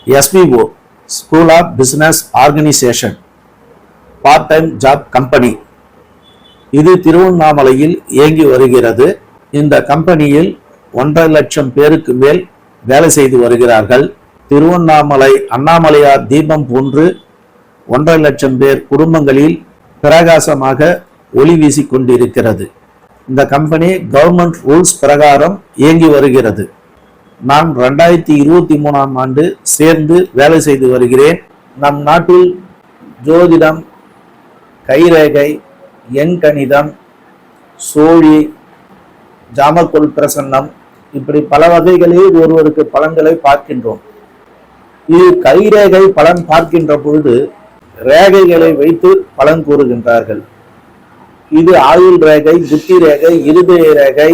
SBO school of business organisation part time job company இது திருவண்ணாமலையில் இயங்கி வருகிறது. இந்த கம்பெனியில் 1.5 லட்சம் பேருக்கு மேல் வேலை செய்து வருகிறார்கள். திருவண்ணாமலை அண்ணாமலையார் தீபம் போன்று 1.5 லட்சம் பேர் குடும்பங்களில் பிரகாசமாக ஒளி வீசிக் கொண்டிருக்கிறது. இந்த கம்பெனி கவர்மெண்ட் ரூல்ஸ் பிரகாரம் இயங்கி வருகிறது. நான் 2023ஆம் ஆண்டு சேர்ந்து வேலை செய்து வருகிறேன். நம் நாட்டில் ஜோதிடம், கைரேகை, எண்கணிதம், சோழி, ஜாமக்கோல் பிரசன்னம் இப்படி பல வகைகளில் ஒருவருக்கு பலன்களை பார்க்கின்றோம். இது கைரேகை பலன் பார்க்கின்ற பொழுது ரேகைகளை வைத்து பலன் கூறுகின்றார்கள். இது ஆயுள் ரேகை, புத்தி ரேகை, இருதய ரேகை,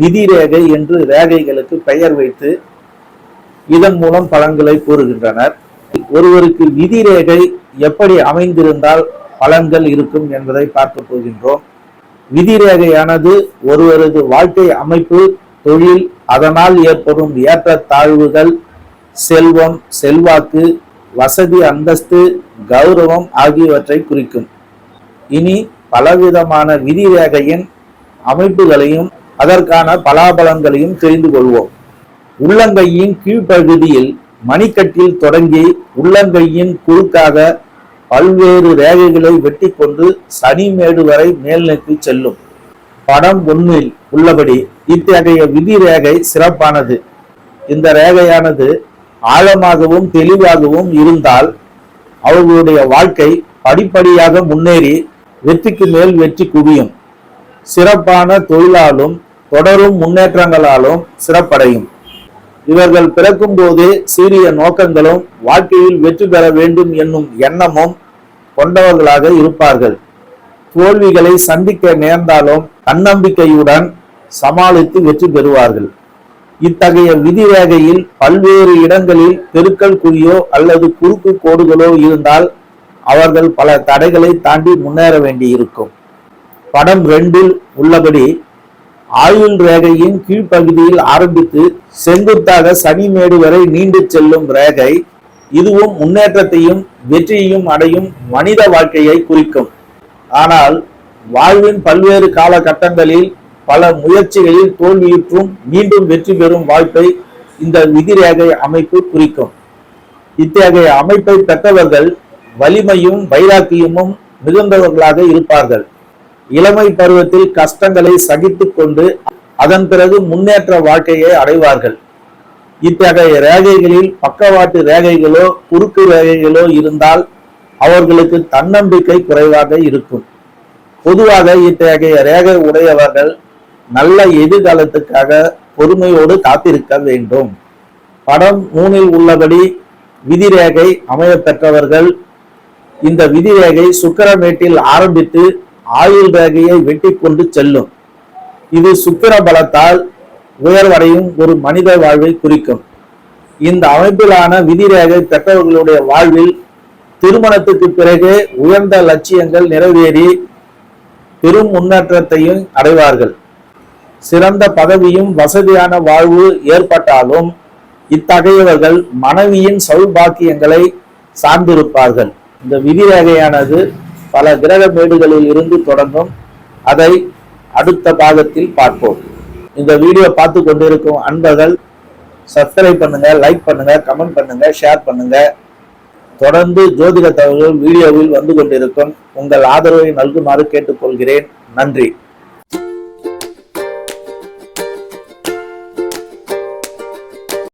விதி ரேகை என்று ரேகைகளுக்கு பெயர் வைத்து இதன் மூலம் பலன்களை கூறுகின்றனர். ஒருவருக்கு விதி ரேகை எப்படி அமைந்திருந்தால் பலன்கள் இருக்கும் என்பதை பார்க்க போகின்றோம். விதி ரேகையானது ஒருவரது வாழ்க்கை அமைப்பு, தொழில், அதனால் ஏற்படும் ஏற்ற தாழ்வுகள், செல்வம், செல்வாக்கு, வசதி, அந்தஸ்து, கௌரவம் ஆகியவற்றை குறிக்கும். இனி பலவிதமான விதி ரேகையின் அமைப்புகளையும் அதற்கான பலாபலன்களையும் தெரிந்து கொள்வோம். உள்ளங்கையின் கீழ்ப்பகுதியில் மணிக்கட்டில் தொடங்கி உள்ளங்கையின் குறுக்காக பல்வேறு ரேகைகளை வெட்டி கொண்டு சனிமேடு வரை மேல் நோக்கி செல்லும். படம் 1 உள்ளபடி இத்தகைய விதி ரேகை சிறப்பானது. இந்த ரேகையானது ஆழமாகவும் தெளிவாகவும் இருந்தால் அவர்களுடைய வாழ்க்கை படிப்படியாக முன்னேறி வெற்றிக்கு மேல் வெற்றி குவியும். சிறப்பான தொழிலாலும் தொடரும் முன்னேற்றங்களாலும் சிறப்படையும். இவர்கள் பிறக்கும் போதே சீரிய நோக்கங்களும் வாழ்க்கையில் வெற்றி பெற வேண்டும் என்னும் எண்ணமும் கொண்டவர்களாக இருப்பார்கள். தோல்விகளை சந்திக்க நேர்ந்தாலும் தன்னம்பிக்கையுடன் சமாளித்து வெற்றி பெறுவார்கள். இத்தகைய விதி ரேகையில் பல்வேறு இடங்களில் பெருக்கல் குறியோ அல்லது குறுக்கு கோடுகளோ இருந்தால் அவர்கள் பல தடைகளை தாண்டி முன்னேற வேண்டியிருக்கும். படம் 2 உள்ளபடி ஆயுள் ரேகையின் கீழ்ப்பகுதியில் ஆரம்பித்து செங்குத்தாக சனிமேடு வரை நீண்டு செல்லும் ரேகை. இதுவும் முன்னேற்றத்தையும் வெற்றியையும் அடையும் மனித வாழ்க்கையை குறிக்கும். ஆனால் வாழ்வின் பல்வேறு காலகட்டங்களில் பல முயற்சிகளில் தோல்வியுற்றும் மீண்டும் வெற்றி பெறும் வாய்ப்பை இந்த விதிரேகை அமைப்பு குறிக்கும். இத்தகைய அமைப்பை பெற்றவர்கள் வலிமையும் வைராக்கியமும் மிகுந்தவர்களாக இருப்பார்கள். இளமை பருவத்தில் கஷ்டங்களை சகித்துக் கொண்டு அதன் பிறகு முன்னேற்ற வாழ்க்கையை அடைவார்கள். இத்தகைய ரேகைகளில் பக்கவாட்டு ரேகைகளோ குறுக்கு ரேகைகளோ இருந்தால் அவர்களுக்கு தன்னம்பிக்கை குறைவாக இருக்கும். பொதுவாக இத்தகைய ரேகை உடையவர்கள் நல்ல எதிர்காலத்துக்காக பொறுமையோடு காத்திருக்க வேண்டும். படம் 3 உள்ளபடி விதிரேகை அமைய பெற்றவர்கள் இந்த விதிரேகை சுக்கிரமேட்டில் ஆரம்பித்து ஆயுள் ரேகையை வெட்டி கொண்டு செல்லும். இது சுக்கிர பலத்தால் உயர்வடையும் ஒரு மனித வாழ்வை குறிக்கும். இந்த அமைப்பிலான விதிரேகை பெற்றவர்களுடைய வாழ்வில் திருமணத்துக்கு பிறகு உயர்ந்த லட்சியங்கள் நிறைவேறி பெரும் முன்னேற்றத்தையும் அடைவார்கள். சிறந்த பதவியும் வசதியான வாழ்வு ஏற்பட்டாலும் இத்தகையவர்கள் மனைவியின் சௌபாக்கியங்களை சார்ந்திருப்பார்கள். இந்த விதிரேகையானது பல கிரக மேடுகளில் இருந்து தொடங்கும். அதை அடுத்த பாகத்தில் பார்ப்போம். இந்த வீடியோ பார்த்து கொண்டிருக்கும் அன்பர்கள் சப்ஸ்கிரைப் பண்ணுங்க, லைக் பண்ணுங்க, கமெண்ட் பண்ணுங்க, ஷேர் பண்ணுங்க. தொடர்ந்து ஜோதிட தகவல்கள் வீடியோவில் வந்து கொண்டிருக்கும். உங்கள் ஆதரவை நல்குமாறு கேட்டுக்கொள்கிறேன். நன்றி.